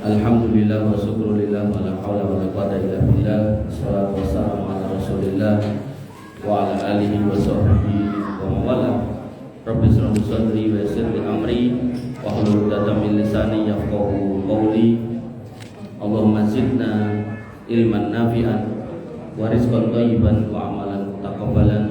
Alhamdulillah wa syukrulillah wa la haula wa la quwwata illa billah. Wassalatu wassalamu ala Rasulillah wa ala alihi wa sahbihi wa mawala. Rabbi shrah li sadri wa yassir li amri wa hlul 'uqdatam min lisani yafqahu qawli. Allahumma zidna ilman nafi'an wa rizqan thayyiban wa amalan mutaqabbalan.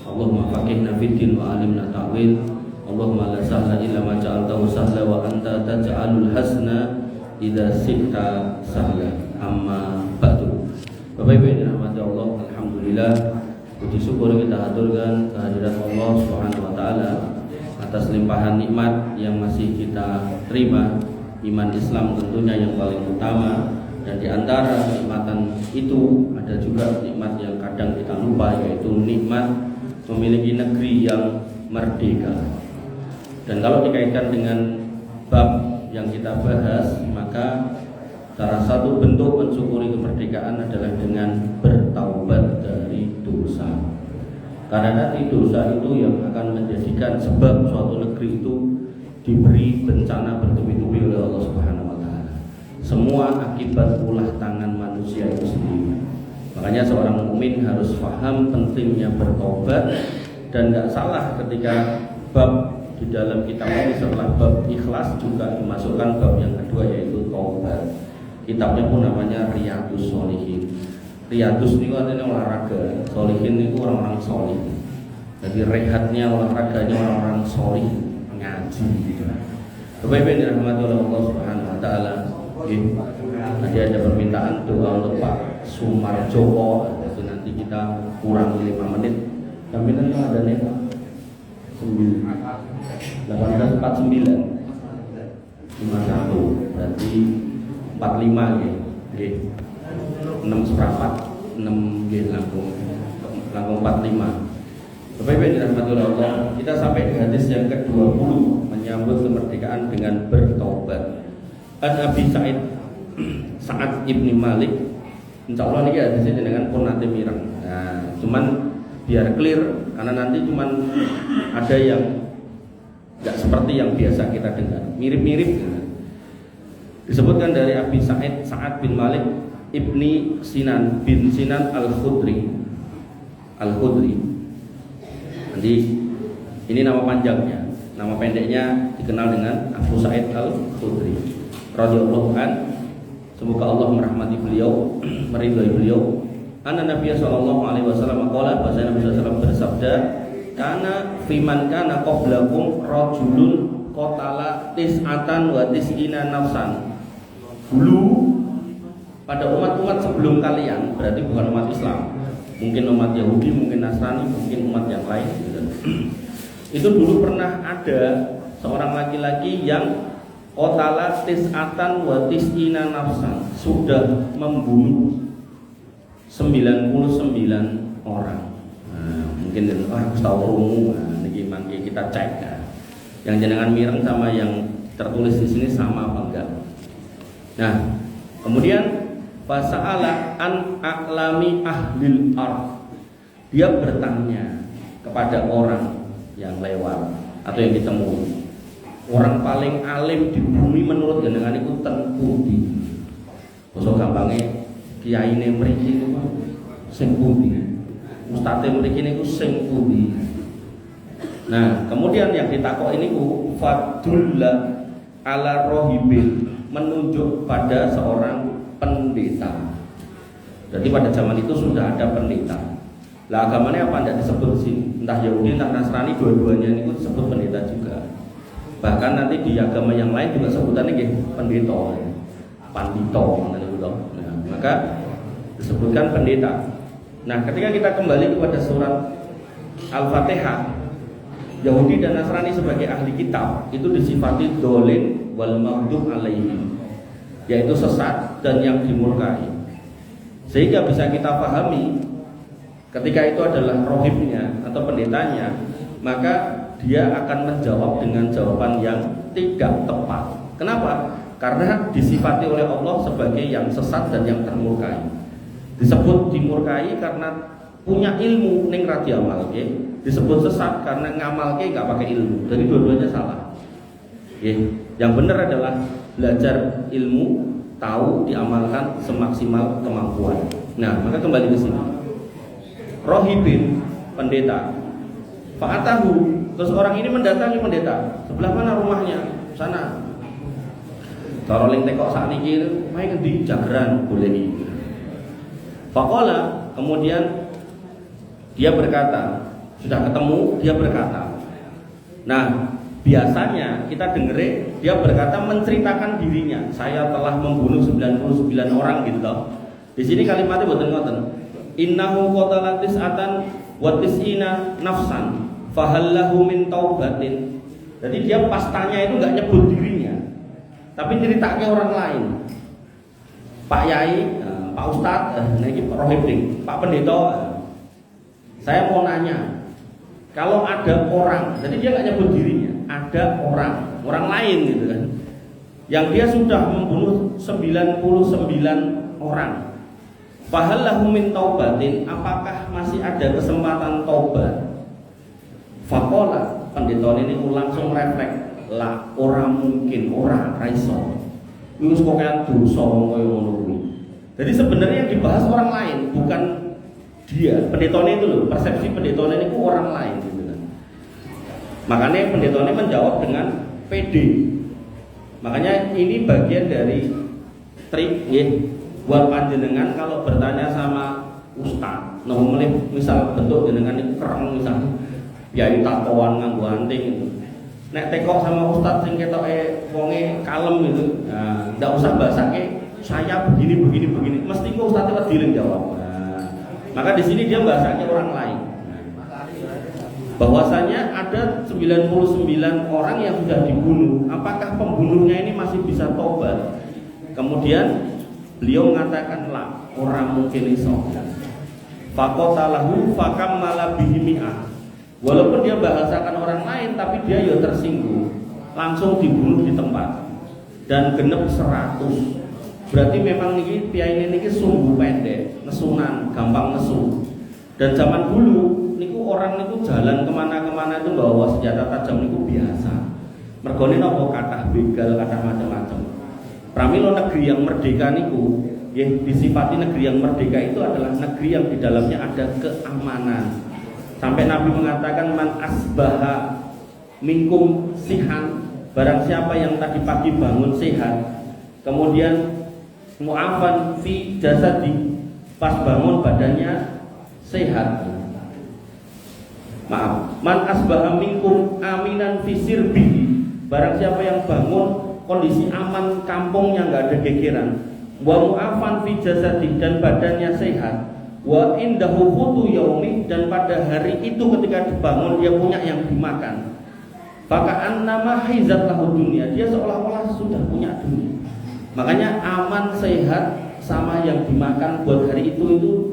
Allahumma faqihna fid din wa alimna ta'wil. Allahumma la sahla illa ma ja'altahu sahla wa anta taj'alul hasna idza syi'ta sahla. Amma ba'du. Bapak Ibu yang dirahmati Allah, alhamdulillah puji syukur kita haturkan kehadirat Allah Subhanahu wa taala atas limpahan nikmat yang masih kita terima. Iman Islam tentunya yang paling utama, dan di antara nikmatan itu ada juga nikmat yang kadang kita lupa, yaitu nikmat memiliki negeri yang merdeka. Dan kalau dikaitkan dengan bab yang kita bahas, maka salah satu bentuk mensyukuri kemerdekaan adalah dengan bertaubat dari dosa. Karena nanti dosa itu yang akan menjadikan sebab suatu negeri itu diberi bencana bertubi-tubi oleh Allah Subhanahu wa taala. Semua akibat ulah tangan manusia itu sendiri. Makanya seorang mukmin harus paham pentingnya bertobat, dan tidak salah ketika bab di dalam kitab ini setelah bab ikhlas juga dimasukkan bab yang kedua, yaitu taubat. Kitabnya pun namanya Riyadhus Shalihin. Riyadhus itu artinya olahraga, Shalihin itu orang-orang sholih. Jadi rehatnya, olahraganya orang-orang sholih, ngaji gitu. Bapak Ibu yang dirahmati oleh Allah Subhanahu wa taala. Tadi ada permintaan doa untuk Pak Sumarjoko. Jadi nanti kita kurangi 5 menit. Jaminannya ada nih Pak. 1849 51 berarti 45 ya. Oke. 6 seperempat 6 ya, langkung 45. Bapak Ibu yang dirahmati oleh Allah, kita sampai di hadis yang ke-20 menyambut kemerdekaan dengan bertobat. An Abi Sa'ad ibni Malik. Insyaallah ini hadisnya dengan pun nanti mireng. Nah, cuman biar clear, karena nanti cuman ada yang tidak seperti yang biasa kita dengar, mirip-mirip. Disebutkan dari Abi Sa'ad bin Malik ibni Sinan bin Sinan al-Khudri. Nanti ini nama panjangnya, nama pendeknya dikenal dengan Abu Sa'id al-Khudri radhiyallahu an. Semoga Allah merahmati beliau, meridhai beliau. Anna Nabi sallallahu alaihi wasallam qala, bahasa Nabi sallallahu alaihi wasallam bersabda, kana fiman kana qablakum rajulun qatala tis'atan wa tis'ina nafsan. Dulu pada umat-umat sebelum kalian, berarti bukan umat Islam, mungkin umat Yahudi, mungkin Nasrani, mungkin umat yang lain gitu. Itu dulu pernah ada seorang laki-laki yang qatala tis'atan wa tis'ina nafsan, sudah membunuh 99 orang. Nah, mungkin aku tahu rumu. Nah, niki mangke kita cek ya. Yang jenengan mireng sama yang tertulis di sini sama apa enggak? Nah, kemudian fasa'ala an a'lami ahlil ardh. Dia bertanya kepada orang yang lewat atau yang ditemui. Orang paling alim di bumi menurut jenengan itu ten pundi? Basa gampangnya kiyaine mriki niku sing pundi, ustadz mriki niku sing pundi. Nah, kemudian yang ditakoki niku fadulla ala rohibil, menunjuk pada seorang pendeta. Jadi pada zaman itu sudah ada pendeta. Lah agamanya apa tidak disebut sini, entah Yahudi entah Nasrani, dua-duanya niku disebut pendeta juga. Bahkan nanti di agama yang lain juga sebutannya nggih pendeta, pandito ngoten niku. Maka disebutkan pendeta. Nah, ketika kita kembali kepada surat Al-Fatihah, Yahudi dan Nasrani sebagai ahli kitab itu disifati dolin wal maghdub alaihim, yaitu sesat dan yang dimurkai. Sehingga bisa kita pahami ketika itu adalah rohibnya atau pendetanya, maka dia akan menjawab dengan jawaban yang tidak tepat. Kenapa? Karena disifati oleh Allah sebagai yang sesat dan yang termurkai. Disebut dimurkai karena punya ilmu ning ra diamalke, disebut sesat karena ngamalke nggak pakai ilmu. Jadi dua-duanya salah. Yang benar adalah belajar ilmu, tahu, diamalkan semaksimal kemampuan. Nah, maka kembali ke sini. Rohibin, pendeta. Fa'atahu, terus orang ini mendatangi pendeta. Sebelah mana rumahnya? Sana. Cara ling tekok sak niki mae ngendi jageran boleh iki. Faqala, kemudian dia berkata, sudah ketemu, dia berkata. Nah, biasanya kita dengerin dia berkata menceritakan dirinya. Saya telah membunuh 99 orang gitu loh. Di sini kalimatnya boten ngoten. Innahu qatala tis'atan wa tis'ina nafsan fahallahu min taubatin. Jadi dia pas tanya itu enggak nyebut dirinya, tapi ceritanya orang lain. Pak Yai, Pak Ustadz, niki Pak Rohib, Pak Pendeta, saya mau nanya, kalau ada orang, jadi dia nggak nyebut dirinya, ada orang lain gitu kan, yang dia sudah membunuh 99 orang. Fahal lahu min taubatin, apakah masih ada kesempatan taubat? Fakola, pendeta ini langsung refleks, lah orang mungkin, orang raiso. Wis pokoke dosa koyo ngono kuwi. Jadi sebenarnya yang dibahas orang lain, bukan dia. Pendetanya itu loh, persepsi pendetanya itu orang lain gitu kan. Makanya pendetanya menjawab dengan PD. Makanya ini bagian dari trik ya, buat panjenengan kalau bertanya sama ustaz. Nah, misal bentuk jenengan itu kereng misal, ya itu tatoan nganggo anting itu. Nek tekok sama ustaz sing ketoke wonge kalem gitu. Nah, ndak usah bahasake saya begini, mesti kok ustaz itu dileng jawab. Nah, maka di sini dia bahasanya orang lain. Bahwasanya ada 99 orang yang sudah dibunuh. Apakah pembunuhnya ini masih bisa tobat? Kemudian beliau mengatakan lah, orang mungkin iso. Faqatalahu fakammala bihi mi'ah. Walaupun dia bahasakan orang lain, tapi dia ya tersinggung, langsung dibunuh di tempat dan genep 100. Berarti memang niki piyai niki sungguh pendek, nesunan, gampang nesu. Dan zaman dulu niku orang niku jalan kemana-kemana itu bawa senjata tajam niku biasa. Mergone napa kathah begal, kathah macam-macam. Pramila negeri yang merdeka niku, nggih disifati negeri yang merdeka itu adalah negeri yang di dalamnya ada keamanan. Sampai Nabi mengatakan man asbaha minkum sihan, barang siapa yang tadi pagi bangun sehat, kemudian mu'afan fi jasadi, pas bangun badannya sehat. Maaf, man asbaha minkum aminan fi sirbihi, barang siapa yang bangun kondisi aman, kampungnya nggak ada gegeran, wa mu'afan fi jasadi, dan badannya sehat, wa indahu qutu yaumi, dan pada hari itu ketika dibangun dia punya yang dimakan, faka'an nama hizat lahu dunia, dia seolah-olah sudah punya dunia. Makanya aman, sehat, sama yang dimakan buat hari itu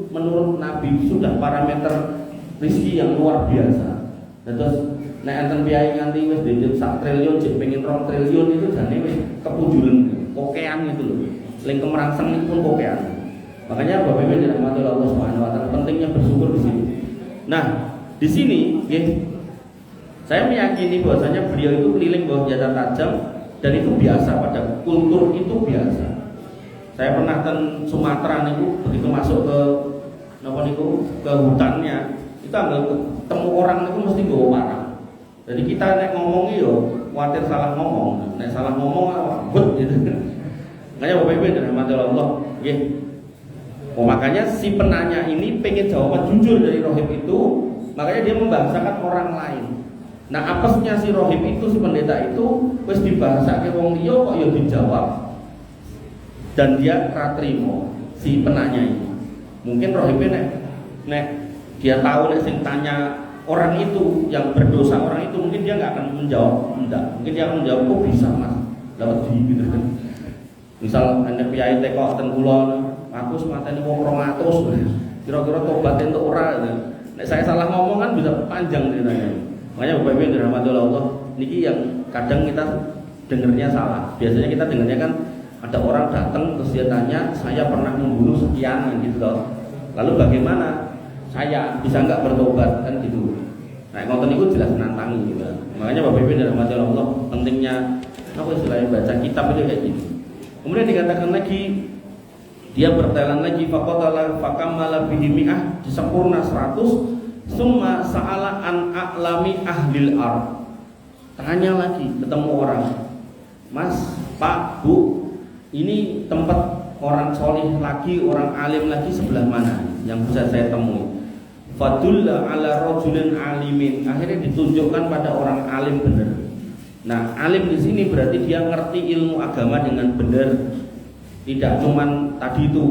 menurut Nabi sudah parameter rezeki yang luar biasa. Dan terus nek enten piyai nganti wis dhewe 1 triliun jek pengin 2 triliun itu jane wis kepujulen kokean itu loh. Ling kemerangsang itu pun kokean. Makanya Bapak Ibu dirahmati Allah Subhanahu wa taala, pentingnya bersyukur di sini. Nah, di sini ya, saya meyakini bahwasanya beliau itu keliling bawa senjata tajam dan itu biasa, pada kultur itu biasa. Saya pernah ke Sumatera niku, begitu masuk ke napa niku ke hutannya, kita nggak ketemu orang niku mesti nggawa parang. Jadi kita nek ngomong yo khawatir salah ngomong. Nek salah ngomong awet gitu. Makanya Bapak Ibu dirahmati Allah, nggih. Oh, makanya si penanya ini pengen jawaban jujur dari rohib itu, makanya dia membahasakan orang lain. Nah, apesnya si rohib itu, si pendeta itu wis dibahasake wong liya kok ya dijawab. Dan dia ratrimo si penanya ini. Mungkin rohibnya nek dia tahu nek sing tanya orang itu yang berdosa, orang itu mungkin dia nggak akan menjawab, enggak. Mungkin dia akan menjawab kok bisa Mas, dapat di gitu kan. Misal anda piyai teko ten kula aku semateni wong 200, kira-kira tobat entuk ora. Nek saya salah ngomong kan bisa panjang ceritanya. Makanya Bapak Ibu dirahmati Allah, niki yang kadang kita dengernya salah. Biasanya kita dengernya kan ada orang datang terus dia tanya, saya pernah membunuh sekian gitu loh. Lalu bagaimana? Saya bisa nggak bertobat kan gitu. Nah, ngoten niku jelas menantangi gitu. Makanya Bapak Ibu dirahmati Allah, pentingnya apa istilahnya baca kitab itu kayak gini. Kemudian dikatakan lagi, dia bertalent lagi, faqatala fakamala bihi mi'ah, disempurna 100. Summa sa'ala an a'lami ahlil ard. Tanya lagi, ketemu orang, Mas, Pak, Bu, ini tempat orang solih lagi, orang alim lagi sebelah mana yang bisa saya temui? Fadulla ala rajulin alimin. Akhirnya ditunjukkan pada orang alim benar. Nah, alim di sini berarti dia ngerti ilmu agama dengan benar. Tidak cuman tadi itu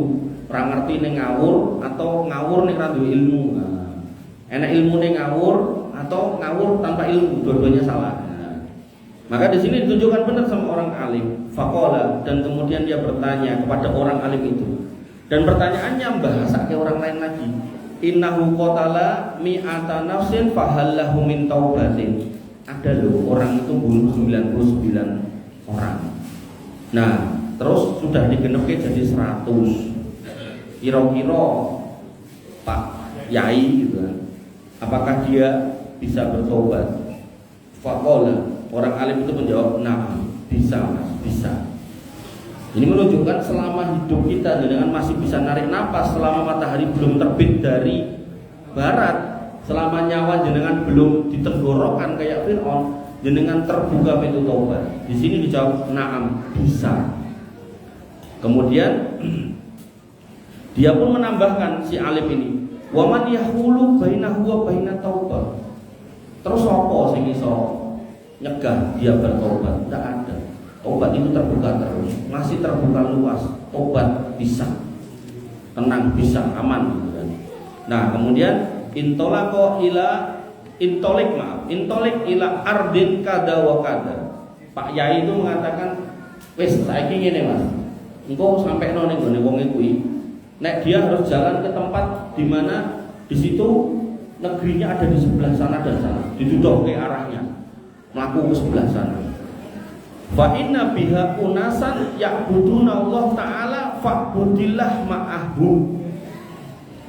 orang ngerti ning ngawur atau ngawur ning ra duwe ilmu. Nah, enak ilmu ning ngawur atau ngawur tanpa ilmu, dua-duanya salah. Nah, maka di sini ditunjukkan benar sama orang alim. Faqala, dan kemudian dia bertanya kepada orang alim itu. Dan pertanyaannya bahasa ke orang lain lagi. Innahu qatala mi'ata nafsin fahallahu min taubatin. Ada loh orang itu bunuh 99 orang. Nah, terus sudah digenepke jadi 100. Kira-kira Pak Yai gitu kan, apakah dia bisa bertobat? Faqala, orang alim itu menjawab, "Nah, bisa Mas, bisa." Ini menunjukkan selama hidup kita dengan masih bisa narik napas, selama matahari belum terbit dari barat, selama nyawa jenengan belum ditenggorokan kayak Fir'aun, jenengan terbuka pintu taubat. Di sini dijawab, "Na'am, bisa." Kemudian dia pun menambahkan si alim ini, "Wa man yahulu bainahu wa bainat taubah." Terus apa sing iso nyegah dia bertobat? Tidak ada. Tobat itu terbuka terus, masih terbuka luas. Tobat bisa, tenang bisa, aman gitu kan. Nah, kemudian intolik ila ardin kada wa kada. Pak Yai itu mengatakan, "Wis saiki ngene Mas. Engko sampai ning gone wong kuwi, nek dia harus jalan ke tempat di mana di situ negerinya ada di sebelah sana dan sana, dituduh ke arahnya, melaku ke sebelah sana. Fa inna biha unasan ya'buduna Allah taala fa'budillah ma'ahum."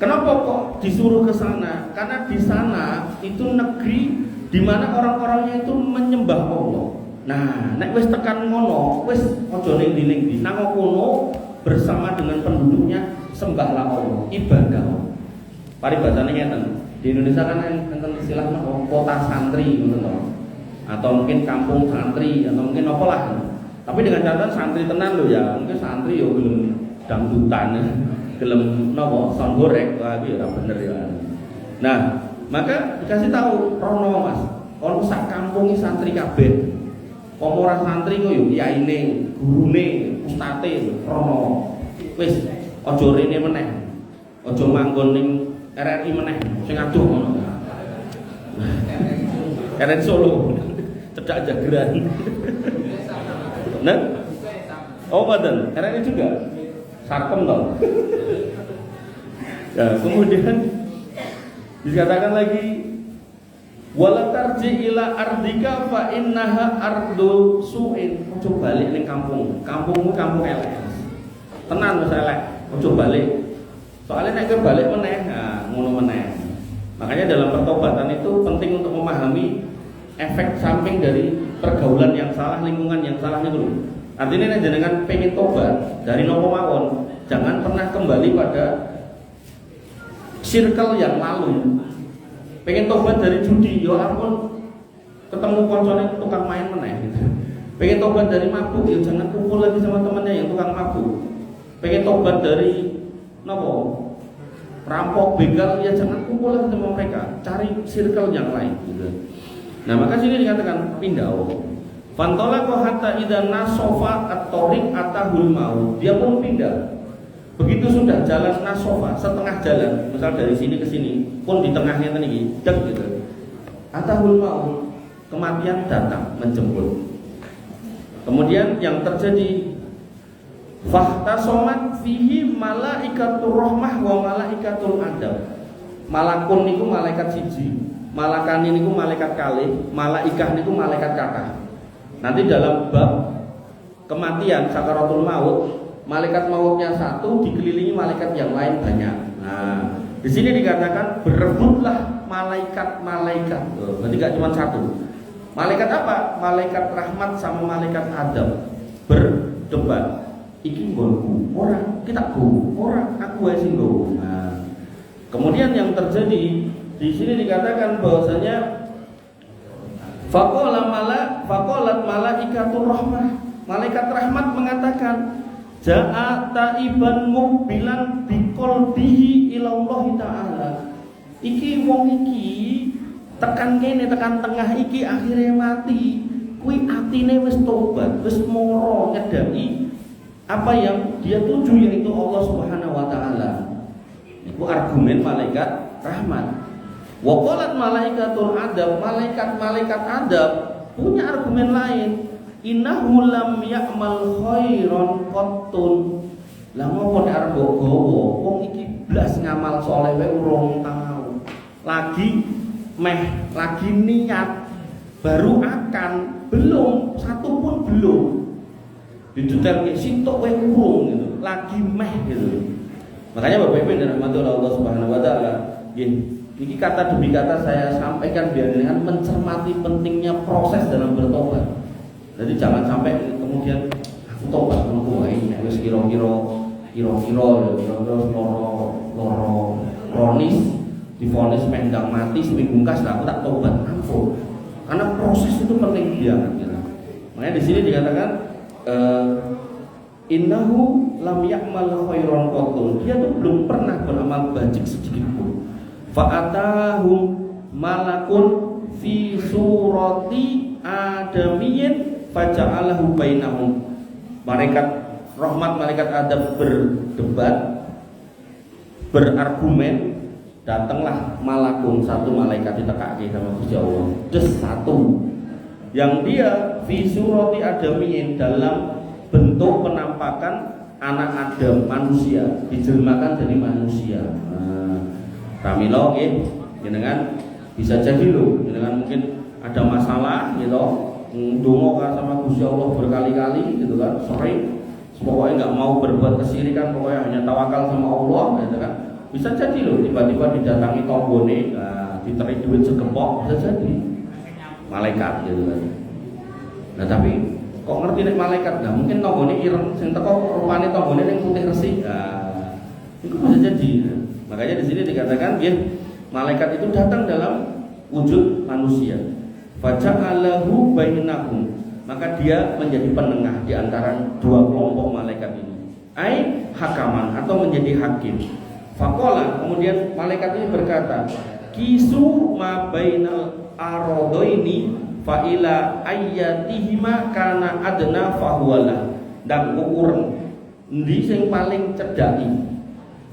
Kenapa kok disuruh ke sana? Karena di sana itu negeri di mana orang-orangnya itu menyembah Allah. Nah, nek wis tekan ngono, wis aja ning ndi-ndi, nang kono bersama dengan penduduknya sembahlah Allah, ibadah. Paribasane ngeten. Di Indonesia kan enten istilah kota santri ngoten to. Atau mungkin kampung santri atau mungkin apa lah. Tapi dengan catatan santri tenan lho ya, mungkin santri yo gelem dangdutan, gelem napa son goreng, wah iki ora bener ya. Nah, maka dikasih tahu rono Mas, ono sak kampungi santri kabeh. Pomo ora santri kok yo kiyaine, gurune, ustate rono. Wis aja rene meneh. Aja manggon ning RRI meneh, sing aduh ngono. RRI Solo. Cedak jageran. Nah, oh badan, RRI juga. Sarkem dong. Ya, kemudian dikatakan lagi, wala tarji ila ardika fa innaha ardu su'in. Ojo balik ning kampung. Kampungmu kampung elek. Tenan wis elek. Ojo balik. Soalnya nek kowe balik meneh, nah ngono meneh. Makanya dalam pertobatan itu penting untuk memahami efek samping dari pergaulan yang salah, lingkungan yang salah itu. Artinya nek jenengan pengen tobat dari nopo mawon, jangan pernah kembali pada circle yang lalu. Pengen tobat dari judi, ya ampun, ketemu koncone tukang main meneh gitu. Pengen tobat dari mabuk, ya jangan kumpul lagi sama temannya yang tukang mabuk. Pengen tobat dari nopo rampok begal, ya jangan kumpul lagi sama mereka, cari circle yang lain gitu. Nah, maka sini dikatakan pindah. Fantolaqo hatta idza nasofa at-tariq atahul maut. Dia pun pindah. Begitu sudah jalan nasofa, setengah jalan, misal dari sini ke sini, pun di tengahnya tadi dek gitu. Atahul maut, kematian datang menjemput. Kemudian yang terjadi fahtasomat fihi malaikatur rahmah wa malaikatul adab. Malakun niku malaikat siji, malakan niku malaikat kalih, malaikah niku malaikat kathah. Nanti dalam bab kematian sakaratul maut, malaikat mautnya satu dikelilingi malaikat yang lain banyak. Nah, di sini dikatakan berebutlah malaikat-malaikat. Berarti gak cuma satu. Malaikat apa? Malaikat rahmat sama malaikat adab berdebat. iki nggonku, ora kita go, ora aku ae sing nggo. Nah, kemudian yang terjadi di sini dikatakan bahwasanya faqalat malaikatur rahmah. Malaikat rahmat mengatakan, ja'a taiban muqbilan biqalbihi ila Allah taala. Iki wong iki tekan kene tekan tengah iki akhirnya mati. Kuwi atine wis tobat, wis moro nyedaki apa yang dia tuju, yaitu Allah Subhanahu wa taala. Itu argumen malaikat rahmat. Wa qalat malaikatul adab, malaikat adab punya argumen lain. Innahu lam ya'mal khairan qattun. Lah ngopo nek arep gowo, wong iki blas ngamal saleh wae urung tau. Lagi niat, baru akan, belum, satu pun belum. Didetailke sintok wae urung gitu, lagi gitu. Makanya Bapak Ibu yang dirahmati oleh Allah Subhanahu wa taala, nggih, ini kata demi kata saya sampaikan biar dengan mencermati pentingnya proses dalam bertobat. Jadi jangan sampai kemudian aku tobat ngono wae, wis kira-kira loro kronis divonis mendang mati seminggu kas aku tak tobat, ampun. Karena proses itu penting banget gitu. Makanya di sini dikatakan innahu lam ya'mal khairan qattun. Dia tuh belum pernah beramal baik sedikit pun. Fa'atahum malakun fi surati adamiyyin faja'alahu bainahum. Malaikat rahmat, malaikat adab berdebat, berargumen. Datanglah malakun, satu malaikat ditekake sama Gusti Allah. Des satu yang dia fi surati adamiyyin, dalam bentuk penampakan anak Adam, manusia, dijelmakan jadi manusia. Pramila nggih, jenengan bisa jadi lho, jenengan mungkin ada masalah gitu, ndonga sama Gusti Allah berkali-kali gitu kan, sering pokoknya nggak mau berbuat kesyirikan, pokoknya hanya tawakal sama Allah gitu kan. Bisa jadi loh tiba-tiba didatangi tonggone, diterik duit segepok, bisa jadi malaikat gitu kan. Nah tapi kok ngerti nek malaikat? Nah mungkin tonggone ireng, sing teko rupane tonggone ning putih resik. Itu bisa jadi. Makanya di sini dikatakan ya, malaikat itu datang dalam wujud manusia. Faja'alahu bainakum, maka dia menjadi penengah di antara dua kelompok malaikat ini. Ai hakaman, atau menjadi hakim. Faqala, kemudian malaikat ini berkata, kisu ma bainal aradoini fa ila ayyatihima kana adna fahuwala. Dan ukuran endi sing paling cedhaki.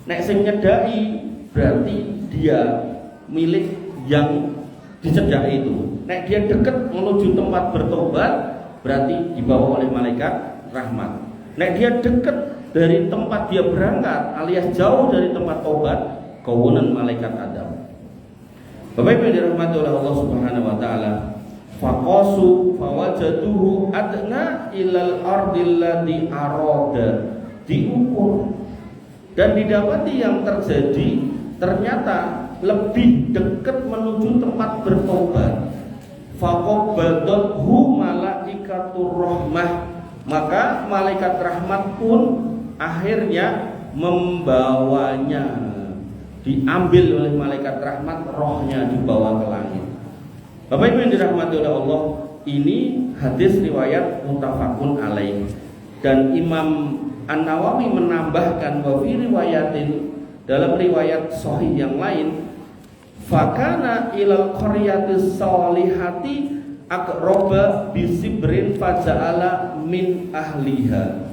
Nek sing nyedhaki berarti dia milik yang dicedhaki itu. Nek dia dekat menuju tempat bertobat berarti dibawa oleh malaikat rahmat. Nek dia dekat dari tempat dia berangkat alias jauh dari tempat tobat, kawanan malaikat adab. Bapak Ibu yang dirahmati oleh Allah Subhanahu wa taala, faqasu fawajaduhu adna ilal ardil ladzi arada, diukur dan didapati yang terjadi ternyata lebih dekat menuju tempat bertobat. Faqabadathu malaikatur rahmah, maka malaikat rahmat pun akhirnya membawanya, diambil oleh malaikat rahmat, rohnya dibawa ke langit. Bapak Ibu yang dirahmati oleh Allah, ini hadis riwayat muttafaqun alaih. Dan Imam An-Nawawi menambahkan bahwa fi riwayatin, dalam riwayat sahih yang lain, fakana ilal qaryatis salihati aqraba bisibrin faja'ala min ahliha.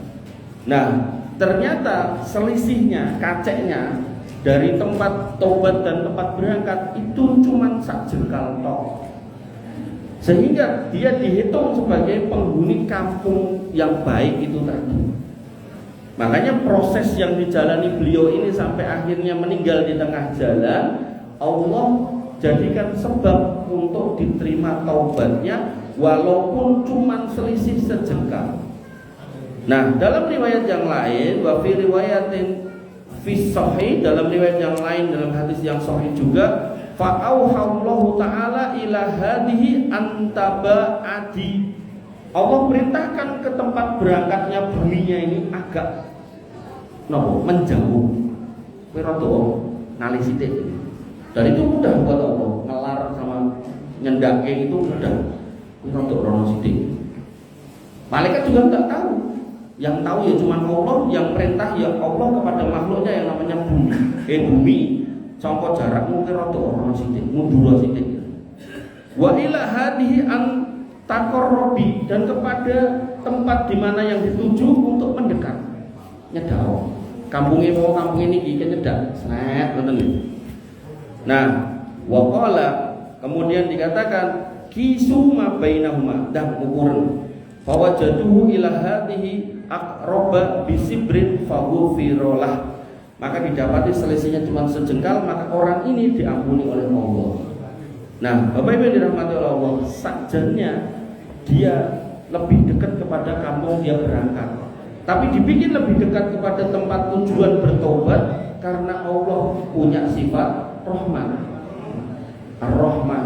Nah, ternyata selisihnya, kaceknya dari tempat tobat dan tempat berangkat itu cuma sak jengkal tok. Sehingga dia dihitung sebagai penghuni kampung yang baik itu tadi. Makanya proses yang dijalani beliau ini sampai akhirnya meninggal di tengah jalan, Allah jadikan sebab untuk diterima taubatnya walaupun cuma selisih sejengkal. Nah, dalam riwayat yang lain, wa fi riwayatin fi sahih, dalam riwayat yang lain, dalam hadis yang sahih juga, fa auhallahu ta'ala ila hadhihi antaba'adi. Allah perintahkan ke tempat berangkatnya buminya ini agak menjauh, kowe rada ngalih sithik. Dan itu mudah buat Allah, ngelar sama nyendake itu mudah. Kowe rada rono sithik. Malaikat juga enggak tahu. Yang tahu ya cuma Allah, yang perintah ya Allah kepada makhluknya yang namanya bumi. Bumi, sangka jarakmu kowe rada rono sithik, mundur sithik. Wa ila hadhihi an taqarrubi, dan kepada tempat di mana yang dituju untuk mendekat. Nyedao. Kampung ini iki nyedak. Snet ngoten lho. Nah, wa qala, kemudian dikatakan kisu ma bainahuma, dan ukuran. Fa wajaduhu ila hadhihi aqraba bisibrin faghfirolah. Maka didapati selisihnya cuma sejengkal, maka orang ini diampuni oleh Allah. Nah, Bapak Ibu yang dirahmati oleh Allah, sakjanya dia lebih dekat kepada kampung dia berangkat, tapi dibikin lebih dekat kepada tempat tujuan bertobat karena Allah punya sifat Rahman, Ar-Rahman,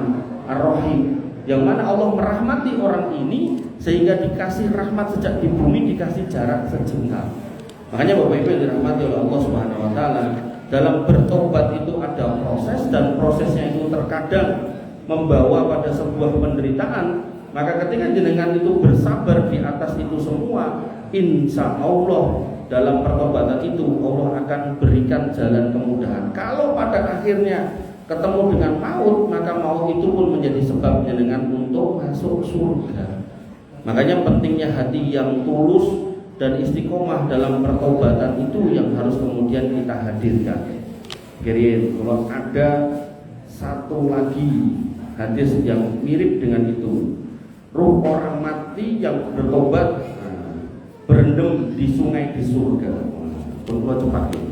Ar-Rahim, yang mana Allah merahmati orang ini sehingga dikasih rahmat sejak di bumi, dikasih jarak sejengkal. Makanya Bapak Ibu yang dirahmati oleh Allah Subhanahu wa taala, dalam bertobat itu ada proses, dan prosesnya itu terkadang membawa pada sebuah penderitaan. Maka ketika jenengan itu bersabar di atas itu semua, insya Allah dalam pertobatan itu Allah akan berikan jalan kemudahan. Kalau pada akhirnya ketemu dengan maut, maka maut itu pun menjadi sebab jenengan untuk masuk surga. Makanya pentingnya hati yang tulus dan istiqomah dalam pertobatan itu yang harus kemudian kita hadirkan. Kira kalau ada satu lagi hadis yang mirip dengan itu, ruh orang mati yang bertobat berendam di sungai di surga. Tunggu cepat ini.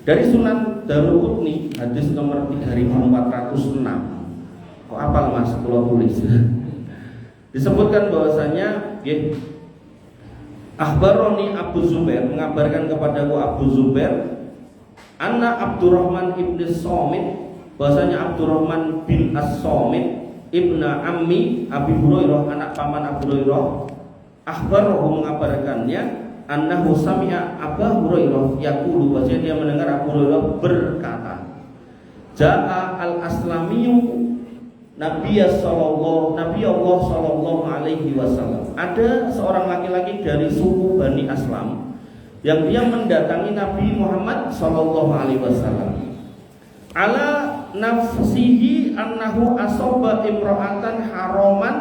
Dari Sunan Daruqutni hadis nomor 3406. Kok apal Mas kalau tulis? Disebutkan bahwasanya Akhbaroni Abu Zubair, mengabarkan kepadaku Abu Zubair, anna Abdurrahman ibn Somit, bahwasanya Abdurrahman bin As-Somit ibna ammi Abi Hurairah, anak paman Abu Hurairah, akhbarahu, mengabarkannya, annahu sami'a Abu Hurairah yaqulu, bahwasanya dia mendengar Abu Hurairah berkata, Ja'a al-Aslamiyyu Nabi Allah sallallahu alaihi wasallam. Ada seorang laki-laki dari suku Bani Aslam yang dia mendatangi Nabi Muhammad sallallahu alaihi wasallam. Ala nafsihi annahu asaba imra'atan haraman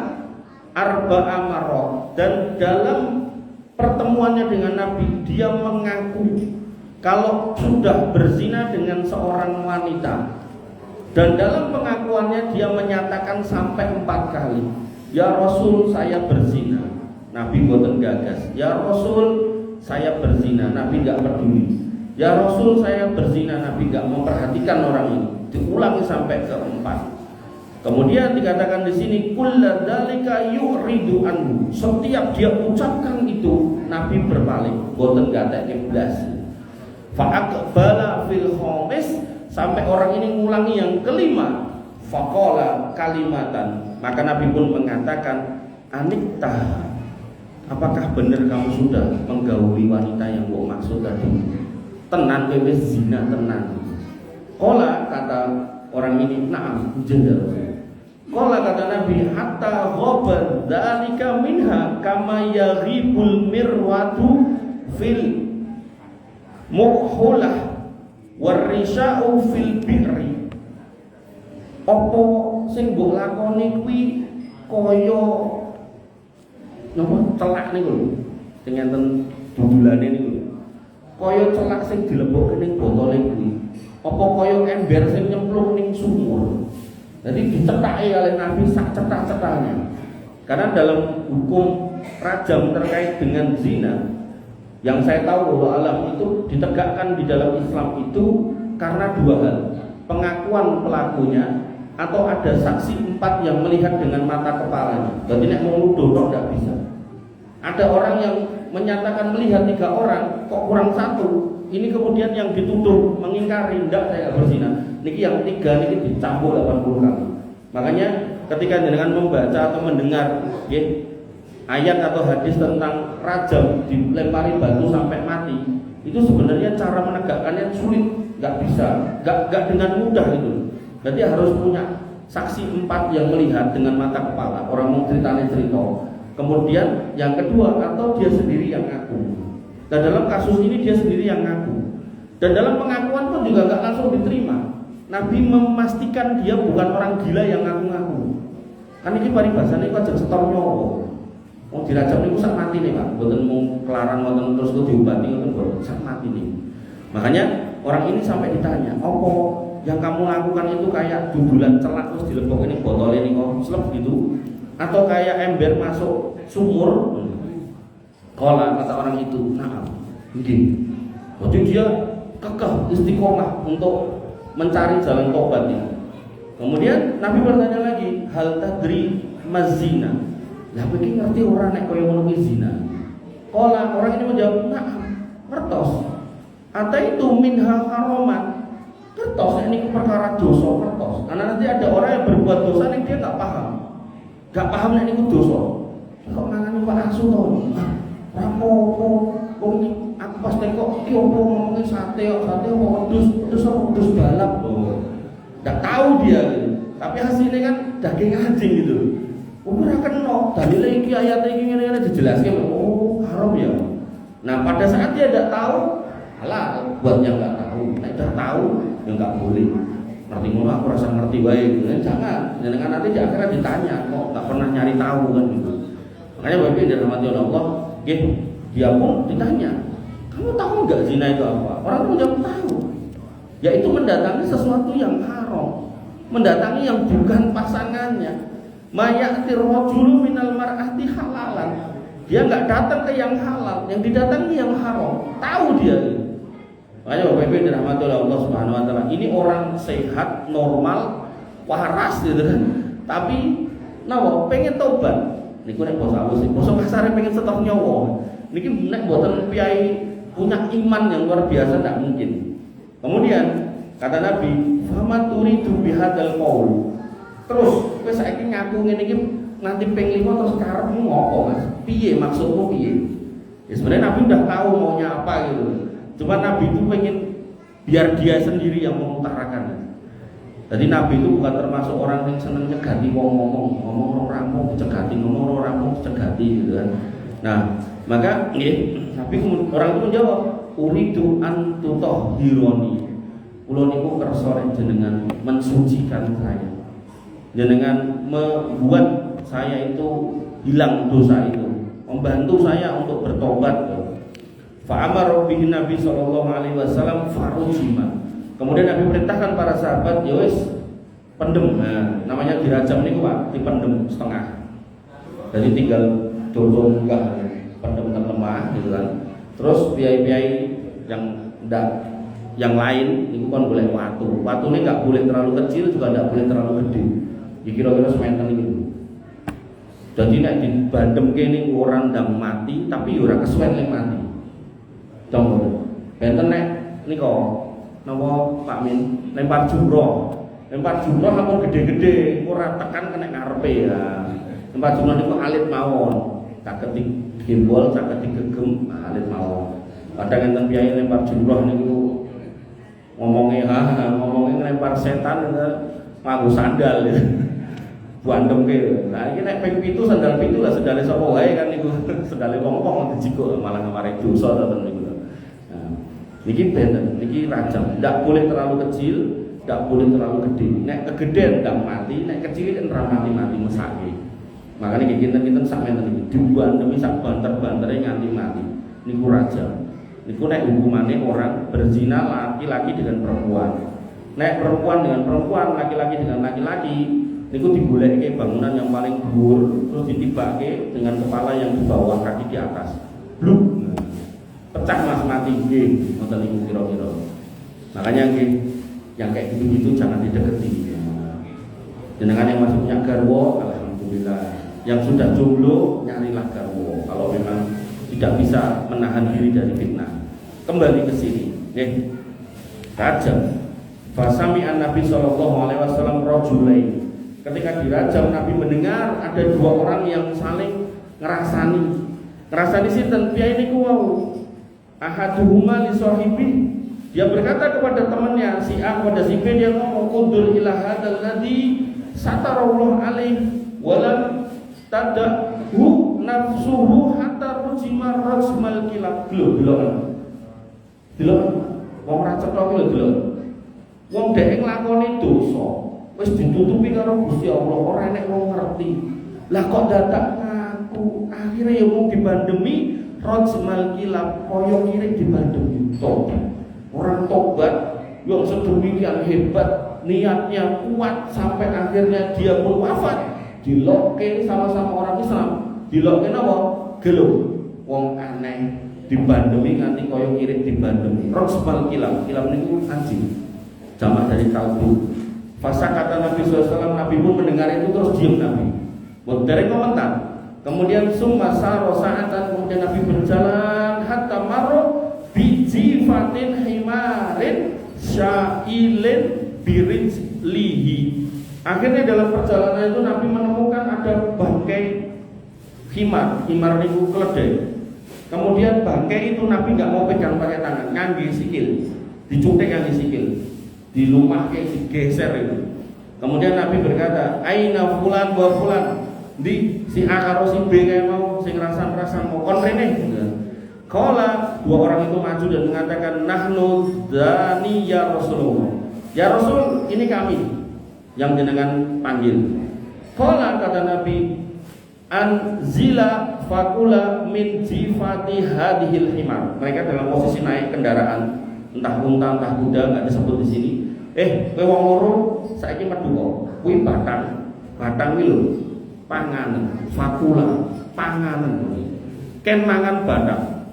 arba'a marrat, dan dalam pertemuannya dengan Nabi dia mengaku kalau sudah berzina dengan seorang wanita, dan dalam pengakuannya dia menyatakan sampai 4 kali, ya Rasul saya berzina. Nabi boten gagas, ya Rasul saya berzina. Nabi gak peduli. Ya Rasul saya berzina. Nabi gak memperhatikan orang ini. Diulangi sampai ke-4. Kemudian dikatakan di sini kulladzalika yuridu anhu. Setiap dia ucapkan itu Nabi berpaling, boten gatek blas. Fa'aqbala fil khamis, sampai orang ini ngulangi yang kelima. Faqala kalimatan, maka Nabi pun mengatakan, anikta, apakah benar kamu sudah menggauli wanita yang kau maksud tadi? Tenan kowe zina tenan. Qala, kata orang ini, na'am, jendel. Qala, kata Nabi, hatta ghabar dzalika minha kama yaghibul mirwatu fil muhhulah warisa'u fil bi'ri. Apa sing mbok lakoni kuwi kaya napa celak niku lho, sing enten dudulane niku lho. Kaya celak sing dilebokke ning botole kuwi. Apa kaya ember sing nyemplung ning sumur. Jadi dicethaki oleh Nabi sak cetak-cetaknya. Karena dalam hukum rajam terkait dengan zina, yang saya tahu bahwa alam itu ditegakkan di dalam Islam itu karena 2 hal. Pengakuan pelakunya atau ada saksi 4 yang melihat dengan mata kepalanya. Jadi nek mau nuduh kok enggak bisa. Ada orang yang menyatakan melihat 3 orang, kok kurang 1. Ini kemudian yang dituduh mengingkari, enggak saya berzina. Niki yang 3 niki dicampur 80 kali. Makanya ketika dengan membaca atau mendengar ayat atau hadis tentang rajam dilempari batu sampai mati, itu sebenarnya cara menegakkannya sulit, nggak bisa, nggak dengan mudah itu. Berarti harus punya saksi 4 yang melihat dengan mata kepala, orang mau ceritanya cerita. Kemudian yang kedua, atau dia sendiri yang ngaku. Dan dalam kasus ini dia sendiri yang ngaku. Dan dalam pengakuan pun juga nggak langsung diterima. Nabi memastikan dia bukan orang gila yang ngaku-ngaku. Kan ini paribasane kok aja setor nyawa. Wong dirajam niku sak mati nih, Pak. Mboten mung kelaran wonten terus kok diobati ngoten mboten, sak mati nih. Makanya orang ini sampai ditanya, "Apa yang kamu lakukan itu kayak dudulan celak terus dilepok ini botol ini kok slep gitu? Atau kayak ember masuk sumur?" Kala kata orang itu, "Nah, begini." Jadi dia kekeh istiqomah untuk mencari jalan tobatnya. Kemudian Nabi bertanya lagi, "Hal tadri mazina?" Lah begini ngerti orang nek koyo ngono kuwi zina. Kala orang ini menjawab, "Nah, ngertos. Ata itu minha haraman." Ngertos ini perkara dosa ngertos. Karena nanti ada orang yang berbuat dosa nek dia enggak paham. Enggak paham nek niku dosa. Kok ngangani Pak Asu to? Rapopo wong aku pas tengok iki opo ngomongin sate kok sate opo wedhus balap. Enggak tahu dia gitu. Tapi hasilnya kan daging anjing gitu. Ora kena, dalile iki ayat iki ngene-ngene dijelaske, oh haram ya. Nah, pada saat dia tidak tahu, halal buat yang enggak tahu. Nek sudah tahu, ya enggak boleh. Ngerti ngono aku rasa ngerti wae. Jangan, jangan nanti di akhirat ditanya, kok enggak pernah nyari tahu kan gitu. Makanya Bapak Ibu dirahmati oleh Allah, nggih, dia pun ditanya, "Kamu tahu enggak zina itu apa?" Orang itu menjawab tahu. Yaitu mendatangi sesuatu yang haram, mendatangi yang bukan pasangannya. Mayatir rajulu minal mar'ati halalan. Dia enggak datang ke yang halal, yang didatangi yang haram. Tahu dia. Makanya Bapak Ibu dirahmati oleh Allah Subhanahu wa taala. Ini orang sehat, normal, waras gitu kan. Tapi nawa pengen tobat. Niku nek basa halus, basa kasare pengen setor nyawa. Niki nek mboten piyai punya iman yang luar biasa tidak mungkin. Kemudian kata Nabi, "Fama turidu bihadzal qaul." Terus kowe saiki ngaku ngene iki nanti ping 5 terus karepmu ngopo, Mas? Piye maksudmu piye? Ya sebenarnya Nabi udah tahu maunya apa gitu. Cuma Nabi itu pengen biar dia sendiri yang mengutarakan. Jadi Nabi itu bukan termasuk orang yang seneng nyegati ngomong rampung dicegati, ngomong rampung dicegati gitu kan. Nah, maka nggih, Nabi orang itu menjawab, "Uridu an tutahhironi." Kula niku kersa jenengan mensucikan saya. Jenengan membuat saya itu hilang dosa itu, membantu saya untuk bertobat. Fa'amara bihi Nabi sallallahu alaihi wasallam farujima. Kemudian Nabi perintahkan para sahabat, ya wis pendem. Nah, namanya dirajam niku Pak, dipendem setengah. Jadi tinggal dorong enggak pendem lemah gitu kan. Terus piai-piai yang ndak yang lain niku kan boleh watu. Watune enggak boleh terlalu kecil juga enggak boleh terlalu gede. Ya kira-kira sementen gitu. Jadi nek dibandem kene orang ndang mati tapi ora kesuwen nek mati. Contoh, benten nek nika napa Pak Min lempar jumroh. Lempar jumroh lamun gede-gede ora tekan kena ngarepe ya. Lempar jumroh niku alit mawon. Saged digembol, saged digegem, alit mawon. Kadang enten piyai lempar jumroh niku ngomongnya ngelempar setan nganggo sandal ya. Buandem ke. Nah iki nek ping 7 sandal 7 lah sandale sapa wae kan niku. Sandale wong-wong dijikuk malah ngemari dosa to niku. Nah, niki benten, niki rajam. Ndak boleh terlalu kecil, ndak boleh terlalu gede. Nek kegedean ndak mati, nek kecil kan ora mati mesake. Makane iki kinten-kinten sak menten iki dibuandemi sak banter-bantere nganti mati. Niku rajam. Niku nek hukumane orang berzina laki-laki dengan perempuan. Nek perempuan dengan perempuan, laki-laki dengan laki-laki, niku digoleki bangunan yang paling dhuwur terus ditibake dengan kepala yang di bawah, kaki di atas. Bluk. Pecah Mas mati nggih, ngoten niku kira-kira. Makanya nggih yang kayak gitu-gitu jangan dideketi. Jenengan yang masih punya garwa, alhamdulillah. Yang sudah jomblo, nyarilah garwa. Kalau memang tidak bisa menahan diri dari fitnah. Kembali ke sini, nggih. Rajam. Fasami'an Nabi sallallahu alaihi wasallam rajulain. Ketika dirajam Nabi mendengar ada dua orang yang saling ngrasani sinten piye niku wau. Ahaduhuma li sahibi, dia berkata kepada temannya si A kepada si B, dia ngomong undur ila hadzal ladzi satarallahu alaihi walam tadahu nafsuhu hatta rujima rasmal kilab. Delok wong ra cetha kuwi lho. Wong dhek nglakoni dosa wis ditutupi karo Gusti Allah, ora enek wong ngerti. Lah kok dadak ngaku akhirnya ya mung dibandemi rasmal kilab, koyo kiri dibandemi tobat. Orang tobat yang sedemikian hebat, niatnya kuat sampai akhirnya dia pun wafat. Dilokke sama-sama orang Islam. Dilokke napa? Gelo. Wong aneh dibandemi nganti koyo kirik dibandemi. Rasmal kilab. Kilab niku anjing. Jamak dari kalbu. Fasa kata Nabi SAW, Nabi pun mendengar itu terus diam Nabi. Dari komentar. Kemudian summa saro sa'atan, kemudian Nabi berjalan hatta marro bijifatin himarin syailin birijlihi. Akhirnya dalam perjalanan itu Nabi menemukan ada bangkai himar niku keledai. Kemudian bangkai itu Nabi nggak mau pegang pakai tangan, ngangge sikil, dicutek ngangge sikil, dilumahke, digeser itu. Kemudian Nabi berkata, aina fulan wa fulan, di si A karo si B kayak mau sing rasan mau kon rene. Kala dua orang itu maju dan mengatakan, nahnu dzani ya Rasulullah. Ya Rasul, ini kami yang jenengan panggil. Kala kata Nabi, anzila fakula min jifati hadhil himar. Mereka dalam posisi naik kendaraan, entah unta entah kuda, nggak disebut di sini. Kowe wong loro saiki metu kok. Kuwi batang kuwi lho. Panganan, fakula, panganan. Ken mangan batang.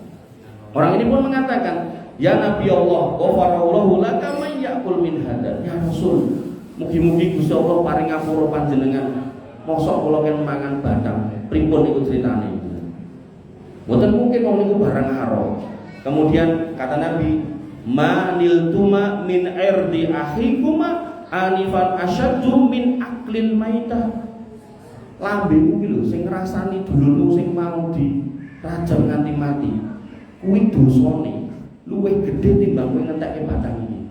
Orang ini pun mengatakan, ya Nabi Allah, ghafarallahu laka may ya'kul min hada. Ya Rasul, mugi-mugi Gusti Allah paring ngapura panjenengan. Mosok kula ken mangan batang. Pripun niku critane? Mboten mungkin wong niku barang haram. Kemudian kata Nabi, manil tuma min irdi akhikuma anifan asyaddu min aklil maitah. Lambemu ki lho sing ngrasani dulurmu sing mau dirajam nganti mati. Kuwi dosane luwih gedhe timbang kowe ngentekke batang iki.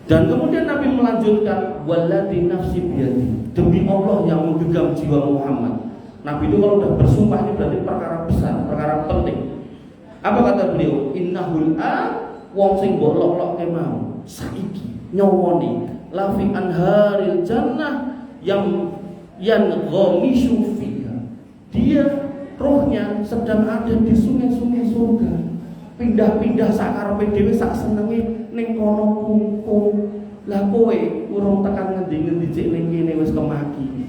Dan kemudian Nabi melanjutkan, walladzi nafsi biyadi, demi Allah yang menggenggam jiwa Muhammad. Nabi itu kalau sudah bersumpah ini berarti perkara besar, perkara penting. Apa kata beliau? Innahul wong sing mbok lok-lokke mau saiki nyawani lafi anharil jannah yang ghamishu fiha. Dia rohnya sedang ada di sungai-sungai surga. Pindah-pindah sakarepe dhewe sak senenge ning kono kumpul. Lah kowe urung tekan ngendi-ngendi cek ning kene wis kemaki.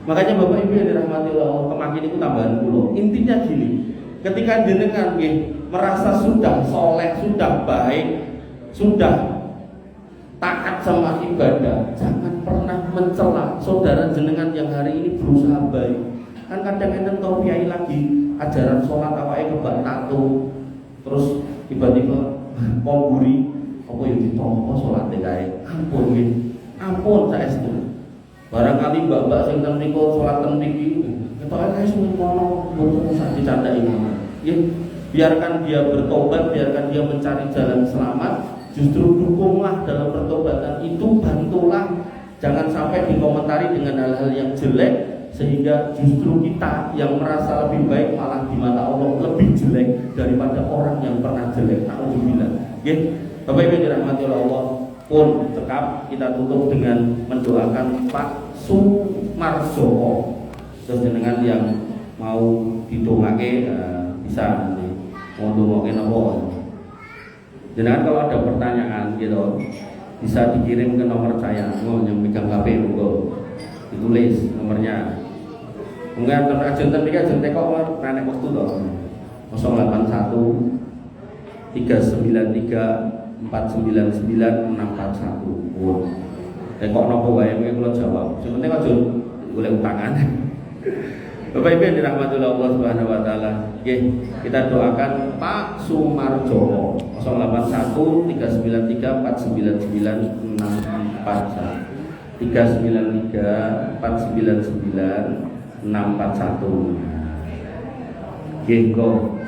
Makanya Bapak Ibu yang dirahmati Allah, kemaki niku tambahan kula. Intinya gini, ketika jenengan nggih merasa sudah soleh, sudah baik, sudah taat sama ibadah, jangan pernah mencela saudara jenengan yang hari ini berusaha baik. Kan kadang enten tau kiai lagi ajaran sholat awake kebak tato, terus tiba-tiba kongguri apa yang ditompo sholat kae. Ampun nggih. Ampun saestu. Barangkali mbak-mbak sing ten niku sholat ten mriki ketoke kae sing ngono mboten sak dicandaki ngono. Nggih, biarkan dia bertobat, biarkan dia mencari jalan selamat. Justru dukunglah dalam pertobatan itu, bantulah. Jangan sampai dikomentari dengan hal-hal yang jelek, sehingga justru kita yang merasa lebih baik malah di mata Allah lebih jelek daripada orang yang pernah jelek. Alhamdulillah. Oke, Bapak Ibu dirahmati Allah, pun tetap kita tutup dengan mendoakan Pak Sumarjo. Terus dengan yang mau didongake bisa nanti mau dongake napa. Jangan kalau ada pertanyaan gitu bisa dikirim ke nomor saya, yang megang HP monggo ditulis nomornya. Enggak terajun tapi kan tekok nek waktu to. 081 393 499 641. Tekok napa wae kula jawab. Sing penting aja golek utangan. Bapak Ibu yang dirahmati Allah Subhanahu wa taala. Nggih, kita doakan Pak Sumarjo 081 393 499 641. 393 499 641. Genggo.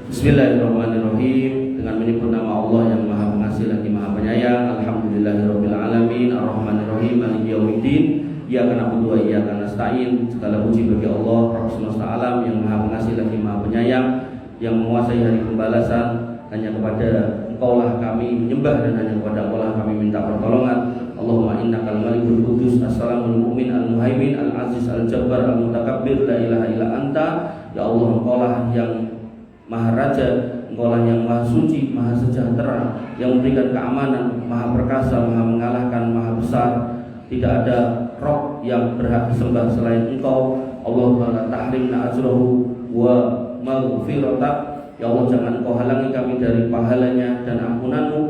Bismillahirrahmanirrahim. Dengan menyebut nama Allah yang Maha Pengasih lagi Maha Penyayang. Alhamdulillahirabbil alamin, arrahmanirrahim, maliki yaumiddin. Iyyaka na'budu wa iyyaka nasta'in. Segala puji bagi Allah, Rabb semesta alam yang Maha Pengasih lagi Maha Penyayang, yang menguasai hari pembalasan. Hanya kepada Engkau-lah kami menyembah dan hanya kepada Engkau-lah kami minta pertolongan. Allahumma innakal malikul qudus, assalamul mu'min, al-muhaimin, al-aziz, al-jabbar, al-mutakabbir, la ilaha illa anta. Ya Allah, Engkau-lah yang Maha Raja, Engkau-lah yang Maha Suci, Maha Sejahtera, yang memberikan keamanan, Maha Perkasa, Maha Mengalahkan, Maha Besar. Tidak ada Rob yang berhak disembah selain Engkau. Allahumma la tahrimna ajrahu wa maghfiratak. Ya Allah, jangan Engkau halangi kami dari pahalanya dan ampunan-Mu.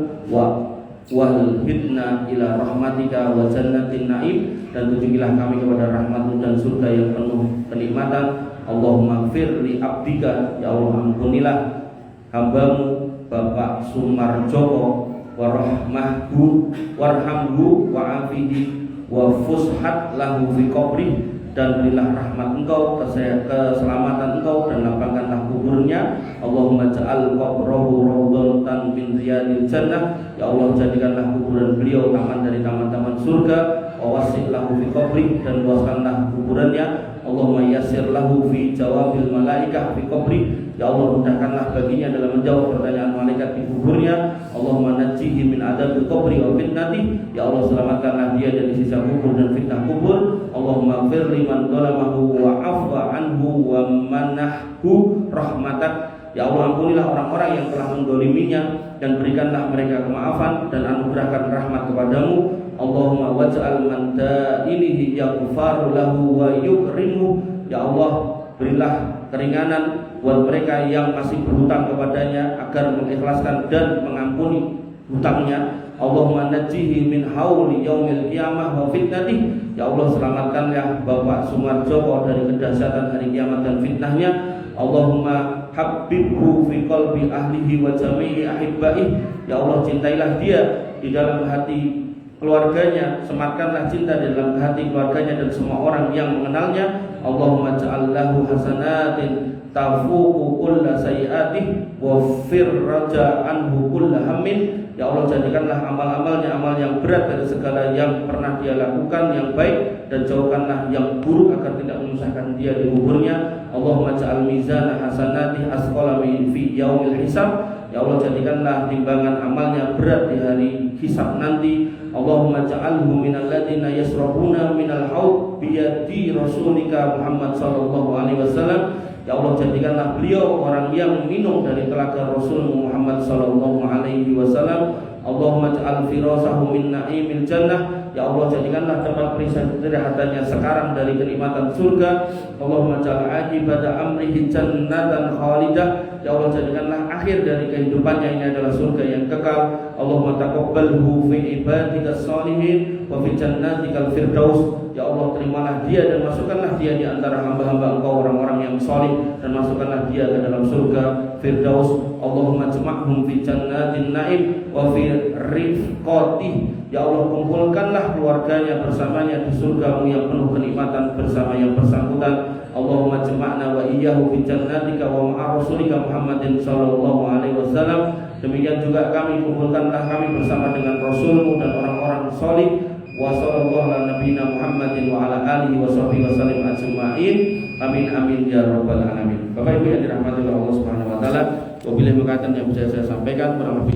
Wahidna ila rahmatika wa jannatin na'im. Dan tunjukilah kami kepada rahmat-Mu dan surga yang penuh kenikmatan. Allahumma gfir li abdika. Ya Allah, ampunilah hamba-Mu Bapak Sumarjoko, warhamhu wa'afihi wa fushat lahu fi qabri. Dan berilah rahmat Engkau, keselamatan Engkau, dan lapangkanlah kuburnya. Allahumma ja'al qabrahu rawdatan min riyadil jannah. Ya Allah, jadikanlah kuburan beliau taman dari taman-taman surga. Wa wasi' lahu fi qabri, dan luaskanlah kuburannya. Allahumma yassir lahu fi jawabil malaikah fi qabri. Ya Allah, mudahkanlah baginya dalam menjawab pertanyaan malaikat di kuburnya. Allahumma najjihi min adzabil qabri wa fitnati. Ya Allah, selamatkanlah dia dari siksa kubur dan fitnah kubur. Allahumma ighfir liman dzalamahu wa 'afwa anhu wa manahhu rahmatak. Ya Allah, ampunilah orang-orang yang telah mendoliminya dan berikanlah mereka kemaafan dan anugerahkan rahmat kepadamu. Allahumma waj'al man da'inihi yaghfaru lahu wa yukrimu. Ya Allah, berilah keringanan buat mereka yang masih berhutang kepadanya agar mengikhlaskan dan mengampuni hutangnya. Allahumma najjihi min hauli yaumil qiyamah wa fitnatih. Ya Allah, selamatkanlah Bapak Sumarjoko dari kedahsyatan hari kiamat dan fitnahnya. Allahumma habibhu fi qalbi ahlihi wa jami'i ahibbaih. Ya Allah, cintailah dia di dalam hati keluarganya, sematkanlah cinta di dalam hati keluarganya dan semua orang yang mengenalnya. Allahumma ja'allahu hasanatin tafuqu kulla sayi'atih wa firraja anhu kulla hammin. Ya Allah, jadikanlah amal-amalnya amal yang berat dari segala yang pernah dia lakukan yang baik, dan jauhkanlah yang buruk agar tidak menyusahkan dia di kuburnya. Allahumma ja'al mizana hasanati asqala fi yaumil hisab. Ya Allah, jadikanlah timbangan amalnya berat di hari hisab nanti. Allahumma ja'alhu minal ladzina yasrabuna minal haud biyadi rasulika Muhammad sallallahu alaihi wasallam. Ya Allah, jadikanlah beliau orang yang minum dari telaga Rasul Muhammad sallallahu alaihi wasallam. Allahumma ja'al firasahu min na'imil jannah. Ya Allah, jadikanlah tempat peristirahatannya sekarang dari kenikmatan surga. Allahumma ja'al akibata amrihi jannatan khalidah. Ya Allah, jadikanlah akhir dari kehidupannya ini adalah surga yang kekal. Allahumma taqabbalhu fi ibadikas shalihin wa fi jannatikal firdaus. Ya Allah, terimalah dia dan masukkanlah dia di antara hamba-hamba Engkau orang-orang yang salih, dan masukkanlah dia ke dalam surga firdaus. Allahumma jama'hum fi jannatin na'im wa fi rifqatih. Ya Allah, kumpulkanlah keluarganya bersamanya di surga-Mu yang penuh kenikmatan bersama yang bersangkutan. Allahumma jama'na wa iyyahu fi jannatika wa ma'a rasulika Muhammadin sallallahu alaihi wasallam. Demikian juga kami, kumpulkanlah kami bersama dengan Rasul-Mu dan orang-orang salih. Wa sallallahu ala nabiyina Muhammadin wa ala alihi wa sahbihi wasallim ajma'in. Amin amin ya rabbal alamin. Bapak Ibu yang dirahmati oleh Allah Subhanahu wa taala, wabillahi taufiq yang bisa saya sampaikan, kurang lebih